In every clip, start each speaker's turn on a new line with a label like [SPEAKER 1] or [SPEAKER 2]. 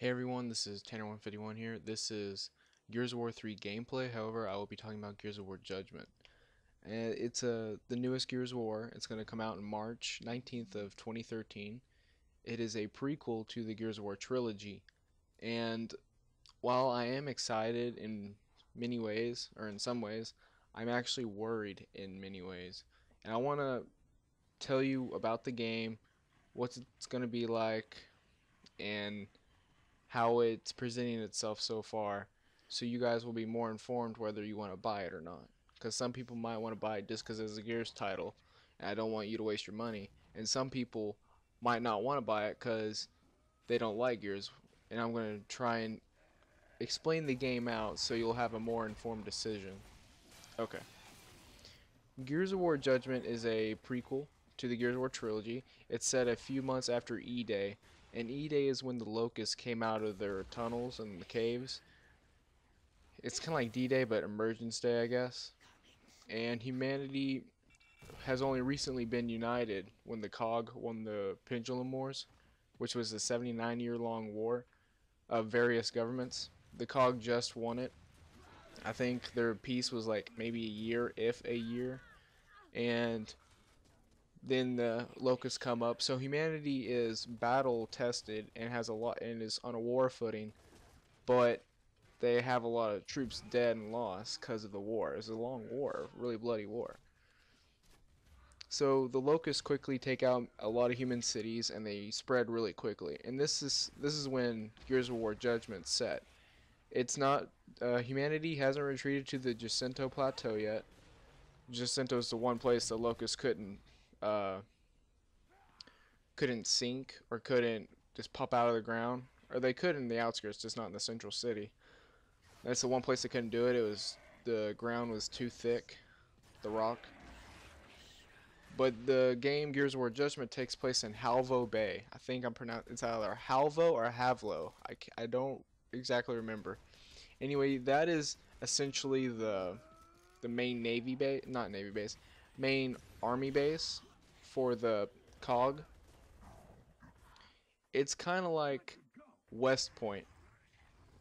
[SPEAKER 1] Hey everyone, this is Tanner151 here. This is Gears of War 3 gameplay. However, I will be talking about Gears of War Judgment. And it's the newest Gears of War. It's going to come out in March 19th of 2013. It is a prequel to the Gears of War trilogy. And while I am excited in many ways, or in some ways, I'm actually worried in many ways. And I want to tell you about the game, what it's going to be like, and how it's presenting itself so far, so you guys will be more informed whether you want to buy it or not. Because some people might want to buy it just because it's a Gears title, and I don't want you to waste your money. And some people might not want to buy it because they don't like Gears, and I'm going to try and explain the game out so you'll have a more informed decision. Okay. Gears of War Judgment is a prequel to the Gears of War trilogy. It's set a few months after E-Day, and E-Day is when the Locusts came out of their tunnels and the caves. It's kind of like D-Day, but Emergence Day, I guess. And humanity has only recently been united when the COG won the Pendulum Wars, which was a 79-year-long war of various governments. The COG just won it. I think their peace was like maybe a year, if a year. And then the locusts come up. So humanity is battle tested and has a lot and is on a war footing, but they have a lot of troops dead and lost because of the war. It's a long war, really bloody war. So the locusts quickly take out a lot of human cities and they spread really quickly. And this is when Gears of War Judgment set. It's not humanity hasn't retreated to the Jacinto Plateau yet. Jacinto is the one place the locusts uh, couldn't sink or couldn't just pop out of the ground, or they could in the outskirts, just not in the central city. That's the one place they couldn't do it. It was the ground was too thick, the rock. But the game Gears of War Judgment takes place in Halvo Bay. I think I'm pronouncing it's either Halvo or Havlo. I don't exactly remember. Anyway, that is essentially the main Navy base, not Navy base, main Army base for the COG. It's kind of like West Point,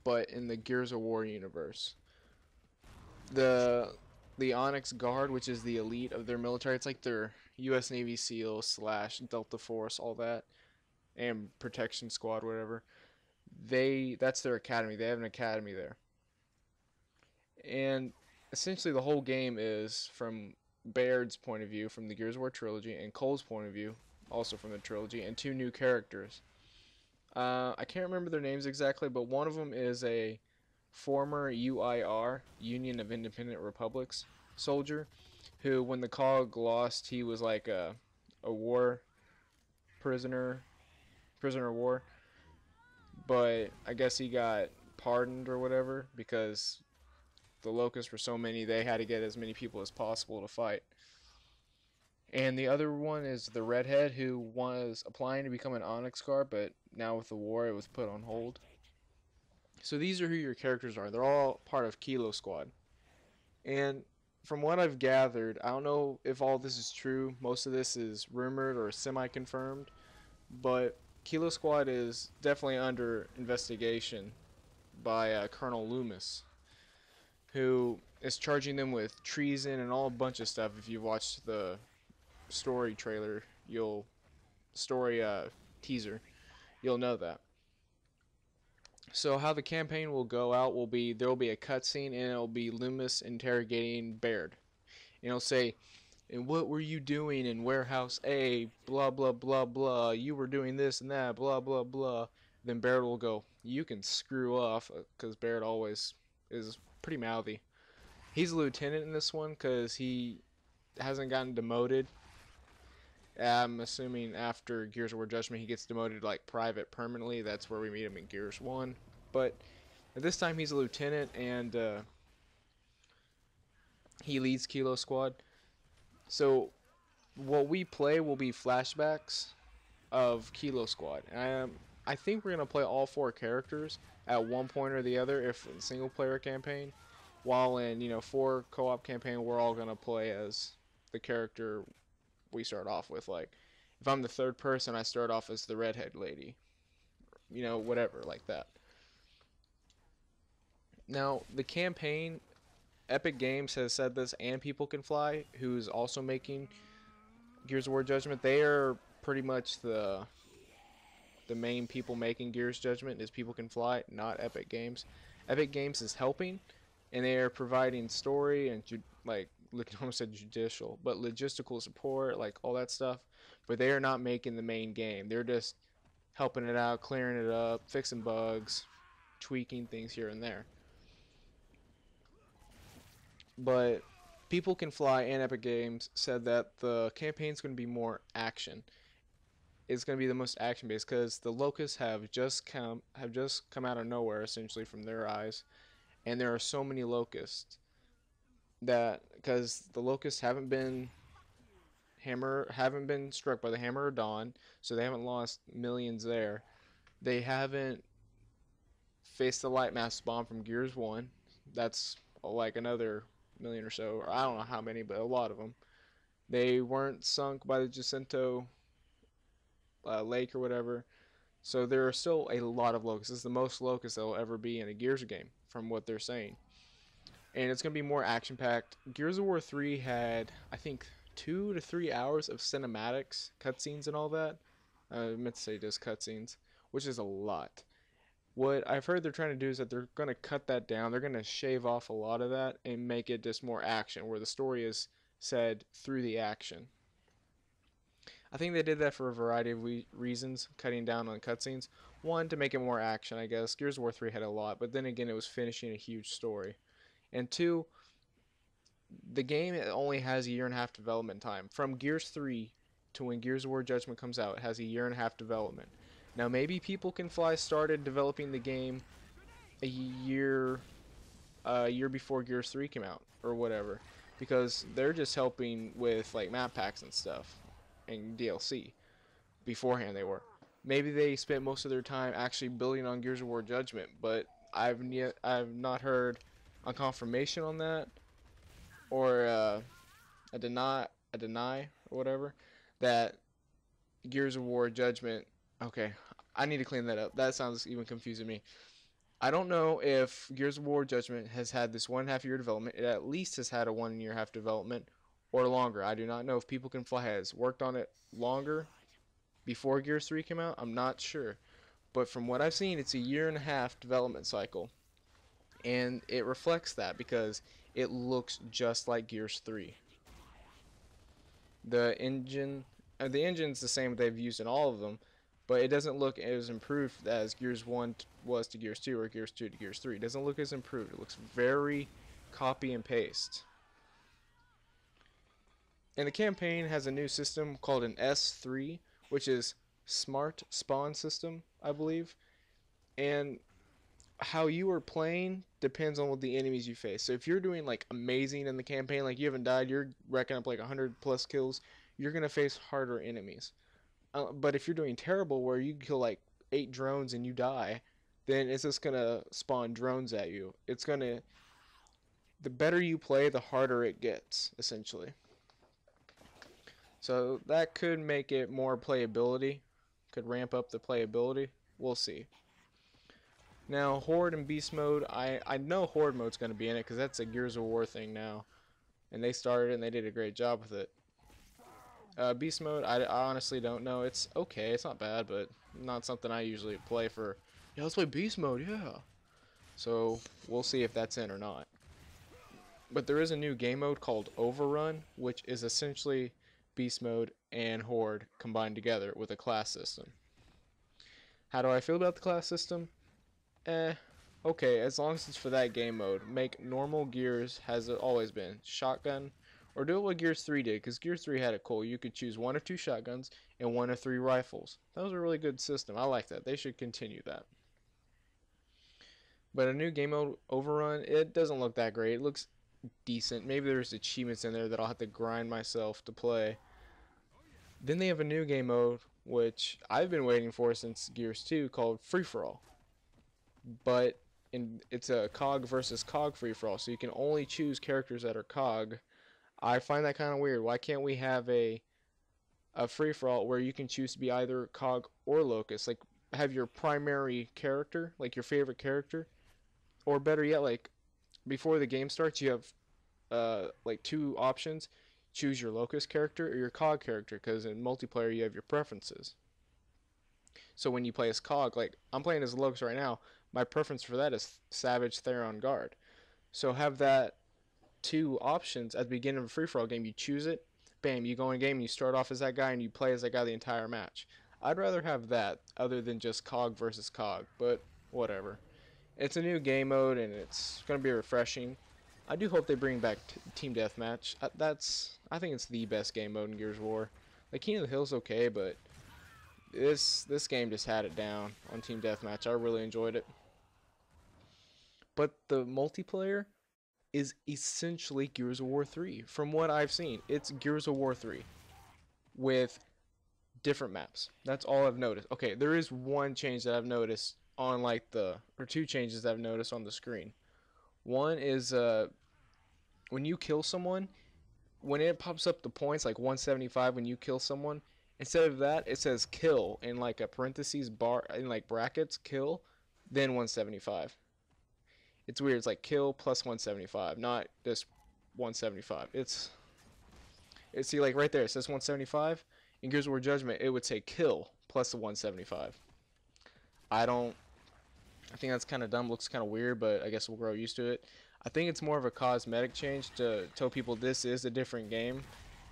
[SPEAKER 1] but in the Gears of War universe. The the Onyx Guard, which is the elite of their military, it's like their U.S. Navy SEALs slash Delta Force, all that, and Protection Squad, whatever. That's their academy. They have an academy there, and essentially the whole game is from Baird's point of view, from the Gears of War trilogy, and Cole's point of view, also from the trilogy, and two new characters. I can't remember their names exactly, but one of them is a former UIR, Union of Independent Republics soldier, who, when the COG lost, he was like a war prisoner, prisoner of war. But I guess he got pardoned or whatever because the locusts were so many, they had to get as many people as possible to fight. And the other one is the redhead who was applying to become an Onyx Guard, but now with the war it was put on hold. So these are who your characters are. They're all part of Kilo Squad. And from what I've gathered, I don't know if all this is true. Most of this is rumored or semi-confirmed, but Kilo Squad is definitely under investigation by Colonel Loomis, who is charging them with treason and all a bunch of stuff. If you've watched the story trailer, you'll story teaser, you'll know that. So how the campaign will go out will be there will be a cutscene and it'll be Loomis interrogating Baird. And it'll say, "And what were you doing in warehouse A? Blah blah blah blah. You were doing this and that. Blah blah blah." Then Baird will go, "You can screw off," because Baird always is pretty mouthy. He's a lieutenant in this one because he hasn't gotten demoted. I'm assuming after Gears of War Judgment he gets demoted like private permanently. That's where we meet him in Gears 1. But at this time he's a lieutenant and he leads Kilo Squad. So what we play will be flashbacks of Kilo Squad. I think we're going to play all four characters at one point or the other if in single player campaign. While in, 4 co-op campaign we're all going to play as the character we start off with. Like, if I'm the third person, I start off as the redhead lady. you know, whatever like that. Now, the campaign, Epic Games has said this, and People Can Fly, who's also making Gears of War Judgment, they are pretty much the main people making Gears Judgment is People Can Fly, not Epic Games. Epic Games is helping, and they are providing story and like I almost said judicial, but logistical support, like all that stuff. But they are not making the main game. They're just helping it out, clearing it up, fixing bugs, tweaking things here and there. But People Can Fly and Epic Games said that the campaign's going to be more action. It's going to be the most action based because the locusts have just come out of nowhere essentially from their eyes, and there are so many locusts that because the locusts haven't been struck by the hammer of dawn, so they haven't lost millions there. They haven't faced the light mass bomb from Gears 1. That's like another million or so, or I don't know how many, but a lot of them. They weren't sunk by the Jacinto lake or whatever. So there are still a lot of locusts. This is the most locusts there will ever be in a Gears game, from what they're saying. And it's going to be more action-packed. Gears of War 3 had, I think, 2 to 3 hours of cinematics, cutscenes and all that. I meant to say just cutscenes, which is a lot. What I've heard they're trying to do is that they're going to cut that down. They're going to shave off a lot of that and make it just more action, where the story is said through the action. I think they did that for a variety of reasons, cutting down on cutscenes. One, to make it more action, I guess. Gears of War 3 had a lot, but then again, it was finishing a huge story. And two, the game only has a year and a half development time. From Gears 3 to when Gears of War Judgment comes out, it has a year and a half development. Now, maybe People Can Fly started developing the game a year before Gears 3 came out, or whatever, because they're just helping with like map packs and stuff and DLC. Beforehand, they were. Maybe they spent most of their time actually building on Gears of War Judgment, but I've not heard a confirmation on that, or a deny or whatever, that Gears of War Judgment. Okay, I need to clean that up. That sounds even confusing to me. I don't know if Gears of War Judgment has had this 1.5 year development. It at least has had a 1.5 year development or longer. I do not know if People Can Fly has worked on it longer before Gears 3 came out. I'm not sure. But from what I've seen, it's a 1.5 year development cycle. And it reflects that because it looks just like Gears 3. The engine's the same they've used in all of them, but it doesn't look as improved as Gears 1 was to Gears 2 or Gears 2 to Gears 3. It doesn't look as improved. It looks very copy and paste. And the campaign has a new system called an S3, which is Smart Spawn System, I believe. And how you are playing depends on what the enemies you face. So if you're doing like amazing in the campaign, like you haven't died, you're racking up like 100 plus kills, you're going to face harder enemies. But if you're doing terrible, where you kill like 8 drones and you die, then it's just going to spawn drones at you. It's going to, the better you play, the harder it gets, essentially. So that could make it more playability, could ramp up the playability. We'll see. Now, Horde and Beast Mode, I know Horde Mode's going to be in it because that's a Gears of War thing now. And they started and they did a great job with it. Beast Mode, I honestly don't know. It's okay, it's not bad, but not something I usually play for. Yeah, let's play Beast Mode, yeah. So, we'll see if that's in or not. But there is a new game mode called Overrun, which is essentially Beast Mode and Horde combined together with a class system. How do I feel about the class system? Okay, as long as it's for that game mode. Make normal Gears, has it always been, shotgun, or do it what Gears 3 did, because Gears 3 had it cool. You could choose 1 or 2 shotguns and 1 or 3 rifles. That was a really good system. I like that. They should continue that. But a new game mode, Overrun, it doesn't look that great. It looks decent. Maybe there's achievements in there that I'll have to grind myself to play. Then they have a new game mode, which I've been waiting for since Gears 2, called Free For All. But it's a COG versus COG free-for-all, so you can only choose characters that are COG. I find that kind of weird. Why can't we have a free-for-all where you can choose to be either COG or Locust? Like, have your primary character, like your favorite character, or better yet, like before the game starts, you have like two options: choose your locust character or your cog character. Because in multiplayer, you have your preferences. So when you play as cog, like I'm playing as locust right now, my preference for that is Savage Theron Guard. So have that two options at the beginning of a free for all game. You choose it, bam, you go in game and you start off as that guy and you play as that guy the entire match. I'd rather have that other than just cog versus cog, but whatever. It's a new game mode and it's going to be refreshing. I do hope they bring back Team Deathmatch. I think it's the best game mode in Gears of War. Like King of the Hill's okay, but this game just had it down on Team Deathmatch. I really enjoyed it. But the multiplayer is essentially Gears of War 3. From what I've seen, it's Gears of War 3 with different maps. That's all I've noticed. Okay, there is one change that I've noticed on like or two changes that I've noticed on the screen. One is when you kill someone, when it pops up the points like 175 when you kill someone, instead of that it says kill in like a parentheses bar in like brackets kill, then 175. It's weird. It's like kill plus 175, not just 175. It's see like right there it says 175. In Gears of War Judgment it would say kill plus the 175. I think that's kind of dumb, looks kind of weird, but I guess we'll grow used to it. I think it's more of a cosmetic change to tell people this is a different game,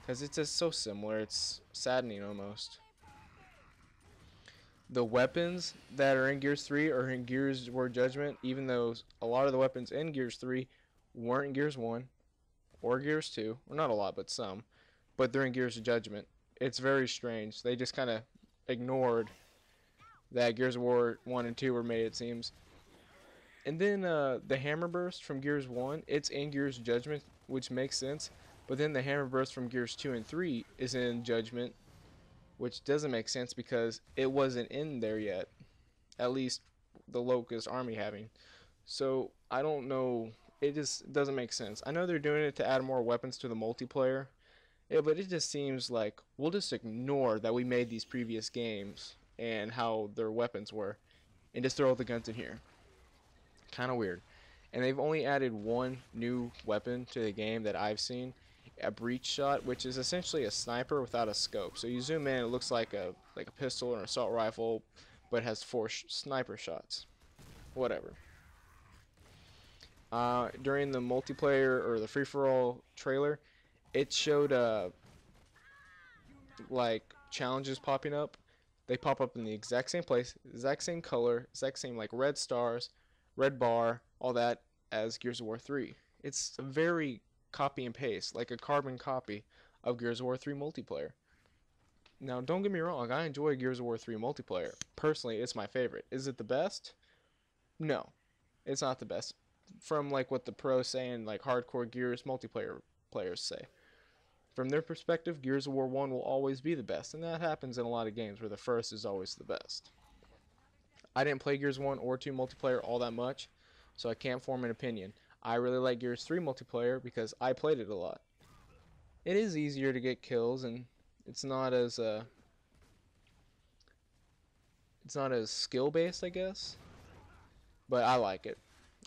[SPEAKER 1] because it's just so similar. It's saddening almost. The weapons that are in Gears 3 are in Gears of War Judgment, even though a lot of the weapons in Gears 3 weren't in Gears 1 or Gears 2. Well, not a lot, but some. But they're in Gears of Judgment. It's very strange. They just kind of ignored that Gears of War 1 and 2 were made, it seems. And then the Hammer Burst from Gears 1, it's in Gears Judgment, which makes sense. But then the Hammer Burst from Gears 2 and 3 is in Judgment, which doesn't make sense because it wasn't in there yet. At least the Locust Army having. So, I don't know. It just doesn't make sense. I know they're doing it to add more weapons to the multiplayer. Yeah, but it just seems like we'll just ignore that we made these previous games and how their weapons were, and just throw the guns in here. Kind of weird. And they've only added one new weapon to the game that I've seen, a breach shot, which is essentially a sniper without a scope. So you zoom in, it looks like a pistol or an assault rifle, but has four sniper shots. Whatever. During the multiplayer or the free-for-all trailer, it showed like challenges popping up. They pop up in the exact same place, exact same color, exact same like red stars, red bar, all that as Gears of War 3. It's very copy and paste, like a carbon copy of Gears of War 3 multiplayer. Now, don't get me wrong, I enjoy Gears of War 3 multiplayer. Personally, it's my favorite. Is it the best? No, it's not the best. From like what the pros say and like hardcore Gears multiplayer players say. From their perspective, Gears of War 1 will always be the best, and that happens in a lot of games where the first is always the best. I didn't play Gears 1 or 2 multiplayer all that much, so I can't form an opinion. I really like Gears 3 multiplayer because I played it a lot. It is easier to get kills, and it's not as skill-based, I guess, but I like it.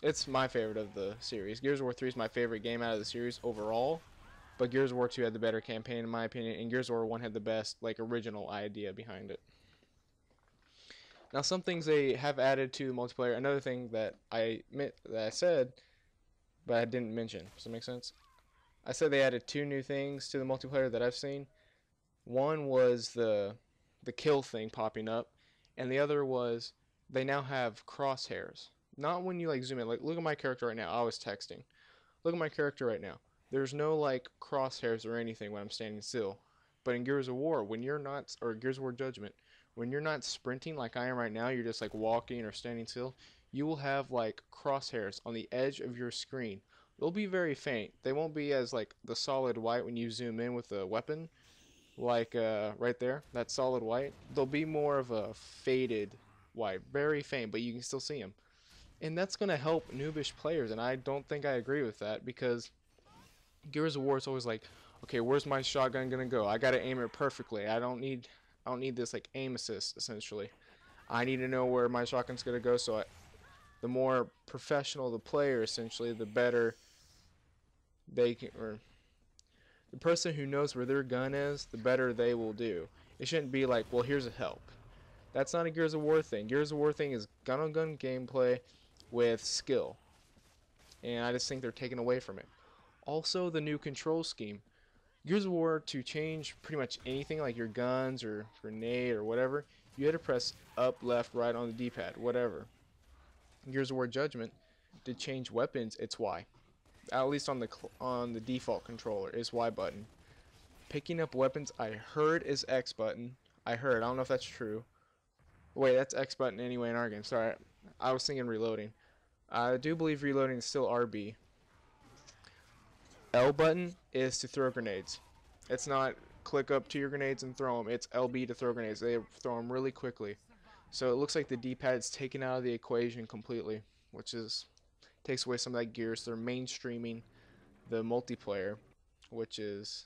[SPEAKER 1] It's my favorite of the series. Gears of War 3 is my favorite game out of the series overall. But Gears of War 2 had the better campaign, in my opinion, and Gears of War 1 had the best, like, original idea behind it. Now, some things they have added to the multiplayer. Another thing that I said, but I didn't mention. Does that make sense? I said they added two new things to the multiplayer that I've seen. One was the kill thing popping up, and the other was they now have crosshairs. Not when you, like, zoom in. Like, look at my character right now. I was texting. Look at my character right now. There's no like crosshairs or anything when I'm standing still. But in Gears of War, when you're not, or Gears of War Judgment, when you're not sprinting like I am right now, you're just like walking or standing still, you will have like crosshairs on the edge of your screen. They'll be very faint. They won't be as like the solid white when you zoom in with a weapon, like right there, that solid white. They'll be more of a faded white, very faint, but you can still see them. And that's going to help noobish players, and I don't think I agree with that because Gears of War is always like, okay, where's my shotgun gonna go? I gotta aim it perfectly. I don't need this like aim assist essentially. I need to know where my shotgun's gonna go. So the more professional the player, essentially, the better they can, or the person who knows where their gun is, the better they will do. It shouldn't be like, well, here's a help. That's not a Gears of War thing. Gears of War thing is gun on gun gameplay with skill, and I just think they're taken away from it. Also, the new control scheme. Gears of War, to change pretty much anything like your guns or grenade or whatever, you had to press up, left, right on the D-pad, whatever. Gears of War Judgment, to change weapons, it's Y. At least on the default controller, is Y button. Picking up weapons, I heard is X button. I don't know if that's true. Wait, that's X button anyway in our game. Sorry, I was thinking reloading. I do believe reloading is still RB. L button is to throw grenades. It's not click up to your grenades and throw them. It's LB to throw grenades. They throw them really quickly. So it looks like the D-pad's taken out of the equation completely, which is takes away some of that gear. So they're mainstreaming the multiplayer, which is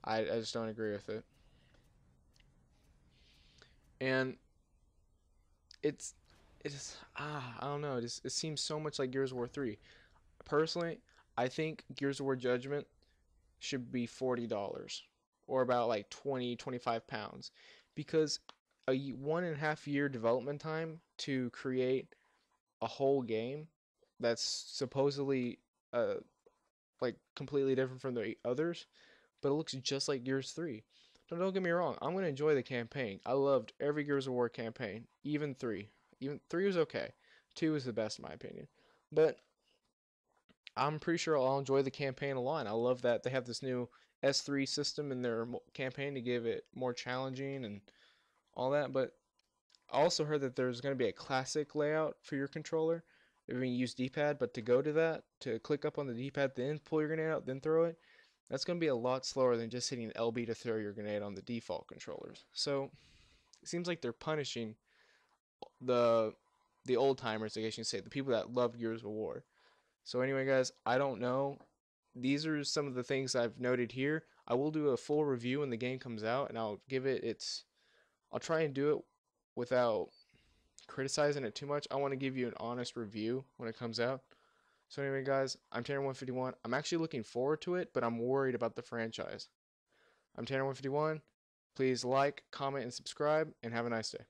[SPEAKER 1] I just don't agree with it. And it's I don't know. It seems so much like Gears of War 3. Personally, I think Gears of War Judgment should be $40 or about like 20-25 pounds, because a 1.5 year development time to create a whole game that's supposedly like completely different from the others, but it looks just like Gears 3. Now, don't get me wrong, I'm gonna enjoy the campaign. I loved every Gears of War campaign, even 3. Even 3 was okay. 2 is the best in my opinion, but I'm pretty sure I'll enjoy the campaign a lot. I love that they have this new S3 system in their campaign to give it more challenging and all that. But I also heard that there's going to be a classic layout for your controller if you use D-pad. But to go to that, to click up on the D-pad, then pull your grenade out, then throw it, that's going to be a lot slower than just hitting LB to throw your grenade on the default controllers. So it seems like they're punishing the old timers, I guess you can say, the people that love Gears of War. So anyway, guys, I don't know. These are some of the things I've noted here. I will do a full review when the game comes out, and I'll give it its. I'll try and do it without criticizing it too much. I want to give you an honest review when it comes out. So anyway, guys, I'm Tanner151. I'm actually looking forward to it, but I'm worried about the franchise. I'm Tanner151. Please like, comment, and subscribe, and have a nice day.